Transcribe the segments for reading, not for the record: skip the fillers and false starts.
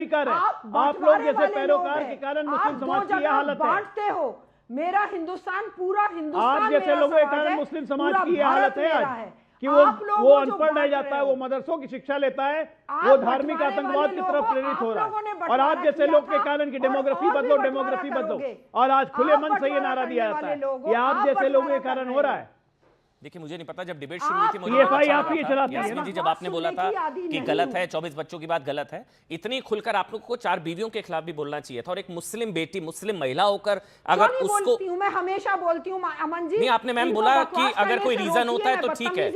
कर है। आप लोग जैसे पैरोकार के कारण मुस्लिम समाज की यह हालत है। बांटते हो मेरा हिंदुस्तान, पूरा हिंदुस्तान आप जैसे लोगों के कारण मुस्लिम समाज की यह हालत है आज कि वो अनपढ़ रह जाता है, वो मदरसों की शिक्षा लेता है, वो धार्मिक आतंकवाद की तरफ प्रेरित हो रहा है। और आप जैसे लोग के कारण की डेमोग्राफी बदलो, डेमोग्राफी बदलो, और आज खुले मन से ये नारा दिया जाता है कि आप जैसे लोगों के कारण हो रहा है। देखिए, मुझे नहीं पता, जब डिबेट शुरू हुई थी मुझे यास्मीन जी, जब आपने बोला था कि गलत है, 24 बच्चों की बात गलत है, इतनी खुलकर आप लोग को 4 बीवियों के खिलाफ भी बोलना चाहिए था। और एक मुस्लिम बेटी, मुस्लिम महिला होकर अगर उसको, मैं हमेशा बोलती हूँ अमन जी। नहीं, आपने मैम बोला कि अगर कोई रीजन होता है तो ठीक है।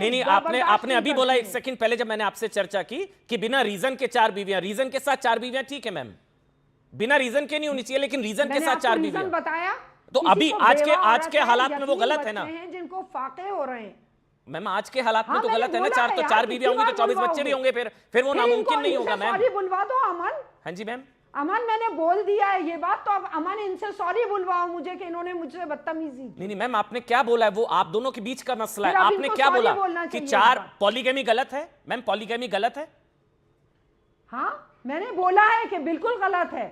नहीं, आपने अभी बोला 1 सेकंड पहले जब मैंने आपसे चर्चा की कि बिना रीजन के 4 बीवियां, रीजन के साथ 4 बीवियां ठीक है मैम, बिना रीजन के नहीं होनी चाहिए, लेकिन रीजन के साथ 4 बीवियां बताया तो अभी आज के हालात में वो गलत है ना, जिनको फाके हो रहे हैं मैम। आज के हालात में तो गलत है ना। 4 बीवियां होंगी तो 24 बच्चे भी होंगे, फिर वो नामुमकिन नहीं होगा मैम। सॉरी बुलवा दो अमन। हाँ जी मैम। अमन, मैंने बोल दिया है ये बात, तो अब अमन इनसे सॉरी बुलवाओ मुझे कि इन्होंने मुझसे बदतमीजी की। नहीं मैम, आपने क्या बोला है वो आप दोनों के बीच का मसला है। आपने क्या बोला कि 4 पॉलीगैमी गलत है। मैम, पॉलीगैमी गलत है। हाँ, मैंने बोला है कि बिल्कुल गलत है,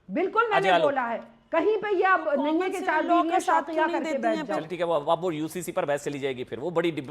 बिल्कुल मैंने बोला है। कहीं पे ये अब नहीं है कि 4 लोगों के साथ क्या करके बैठ जाओ। चल ठीक है, वो यूसीसी पर बहस चली जाएगी, फिर वो बड़ी बहस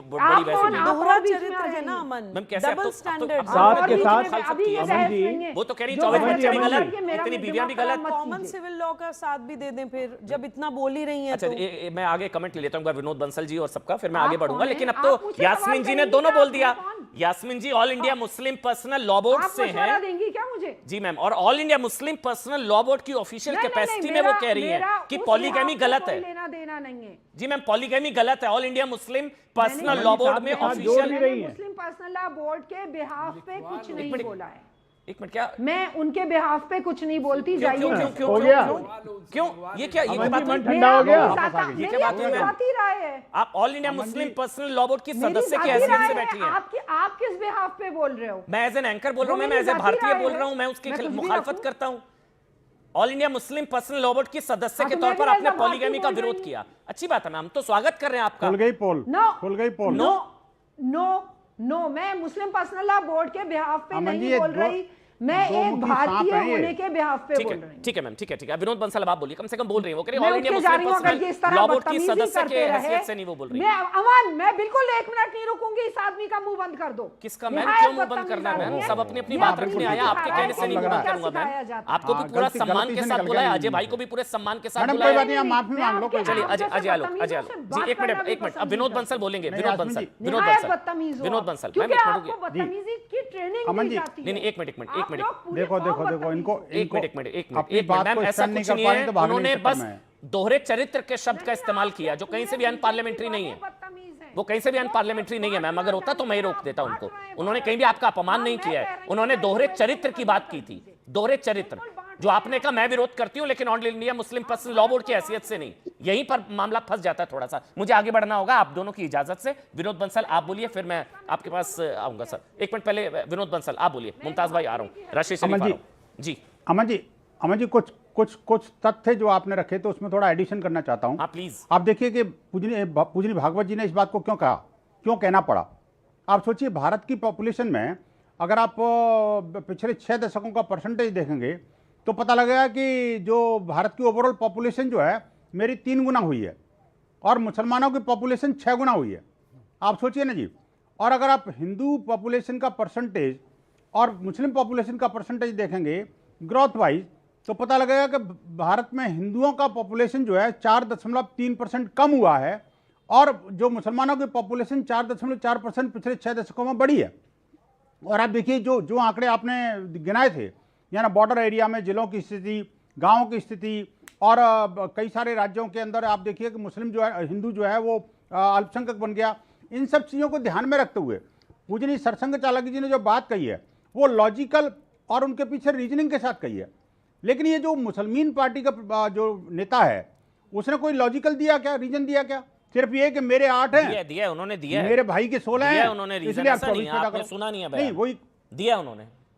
होगी। दोहरा चरित्र है ना अमन, मैम कैसे डबल स्टैंडर्ड साथ के साथ वो तो कह रही 24 बच्चे भी गलत, इतनी बीवियां भी गलत। कॉमन सिविल लॉ का साथ भी दे दें फिर, जब इतना बोल ही रही है। अच्छा, मैं आगे कमेंट ले लेता हूँ विनोद बंसल जी और सबका, फिर मैं आगे बढ़ूंगा। लेकिन अब तो यास्मीन जी ने दोनों बोल दिया। Yasmin ji All India Muslim Personal Law Board से हैं। देंगी क्या मुझे? जी मैम, और All India Muslim Personal Law Board की ऑफिशियल कैपेसिटी में वो कह रही है कि पॉलीगैमी गलत है। लेना देना नहीं है जी मैम, पॉलीगैमी गलत है। All India Muslim Personal Law board में ऑफिशियल मुस्लिम पर्सनल लॉ बोर्ड के बिहाफ पे कुछ नहीं बोला है। 1 मिनट, क्या मैं उनके बिहाफ पे कुछ नहीं बोलती। जाइए। क्यों ये क्या, ये बात ठंडा हो गया, ये क्या बात है? आप all India Muslim Personal Law Board की सदस्य की हैसियत से बैठी हैं। आप किस बिहाफ पे बोल रहे हो? मैं एज एन एंकर बोल रहा हूँ, मैं एज ए भारतीय बोल रहा हूँ, मैं उसकी मुखालफत करता हूँ। All India Muslim Personal Law Board की सदस्य के तौर पर आपने पॉलीगैमी का विरोध किया, अच्छी बात है मैम, तो स्वागत कर रहे हैं आपका। खुल गई पोल। नो, मैं मुस्लिम पर्सनल लॉ बोर्ड के बिहाफ पे नहीं बोल रही, मैं एक भारतीय होने के बिहाफ पे बोल रही हूं। ठीक है मैम, ठीक है। विनोद बंसल आप बोलिए, कम से कम बोल रही है वो, कह रही all India Muslim Personal Law Board की सदस्य के हैसियत से नहीं वो बोल रही है। अमन, मैं बिल्कुल 1 मिनट नहीं रुकूंगी, इस आदमी का मुंह बंद कर दो। किसका मैम? क्यों मुंह बंद करना है मैम? सब अपनी अपनी बात रखने आया, आपके कहने से नहीं बंद करूंगा मैम। आपको भी पूरा सम्मान के साथ बुलाया, अजय भाई को भी पूरे सम्मान के साथ बुलाया। चलिए अजय आलो जी, 1 मिनट। अब विनोद बंसल बोलेंगे। विनोद बंसल मैम, बदतमीजी की ट्रेनिंग दी जाती है। नहीं, 1 मिनट देखो इनको एक मिनट मैम, ऐसा कुछ नहीं है। उन्होंने बस दोहरे चरित्र के शब्द का इस्तेमाल किया जो कहीं से भी अनपार्लियामेंट्री नहीं है। वो कहीं से भी अनपार्लियामेंट्री नहीं है मैम, अगर होता तो मैं ही रोक देता उनको। उन्होंने कहीं भी आपका अपमान नहीं किया है, उन्होंने दोहरे चरित्र की बात की थी। दोहरे चरित्र जो आपने कहा मैं विरोध करती हूं, लेकिन all India Muslim Personal Law Board की हैसियत से नहीं। यहीं पर मामला फंस जाता है थोड़ा सा। मुझे आगे बढ़ना होगा आप दोनों की इजाजत से। विनोद बंसल आप बोलिए, फिर मैं आपके पास आऊंगा सर। 1 मिनट पहले विनोद बंसल आप बोलिए, मुमताज भाई आ रहा हूं, राशि शरीफ जी। अमन जी कुछ तथ्य जो आपने रखे तो उसमें थोड़ा एडिशन करना चाहता हूं। हाँ प्लीज। आप देखिए कि पूजनी भागवत जी ने इस बात को क्यों कहा, क्यों कहना पड़ा। आप सोचिए, भारत की पॉपुलेशन में अगर आप पिछले 6 दशकों का परसेंटेज देखेंगे तो पता लगेगा कि जो भारत की ओवरऑल पॉपुलेशन जो है मेरी 3 गुना हुई है और मुसलमानों की पॉपुलेशन 6 गुना हुई है। आप सोचिए ना जी। और अगर आप हिंदू पॉपुलेशन का परसेंटेज और मुस्लिम पॉपुलेशन का परसेंटेज देखेंगे ग्रोथ वाइज, तो पता लगेगा कि भारत में हिंदुओं का पॉपुलेशन जो है 4.3% कम हुआ है और जो मुसलमानों की पॉपुलेशन 4.4% पिछले 6 दशकों में बढ़ी है। और आप देखिए जो आंकड़े आपने गिनाए थे, यानी बॉर्डर एरिया में जिलों की स्थिति, गाँवों की स्थिति, और कई सारे राज्यों के अंदर आप देखिए कि मुस्लिम जो है, हिंदू जो है वो अल्पसंख्यक बन गया। इन सब चीज़ों को ध्यान में रखते हुए पूजनीय सरसंघ चालक जी ने जो बात कही है वो लॉजिकल और उनके पीछे रीजनिंग के साथ कही है। लेकिन ये जो मुसलमान पार्टी का जो नेता है उसने कोई लॉजिकल दिया क्या, रीजन दिया क्या? सिर्फ ये कि मेरे 8 हैं, दिया उन्होंने, दिया मेरे भाई के 16 हैं, उन्होंने, इसलिए आप 24 सुना नहीं है, वही दिया उन्होंने।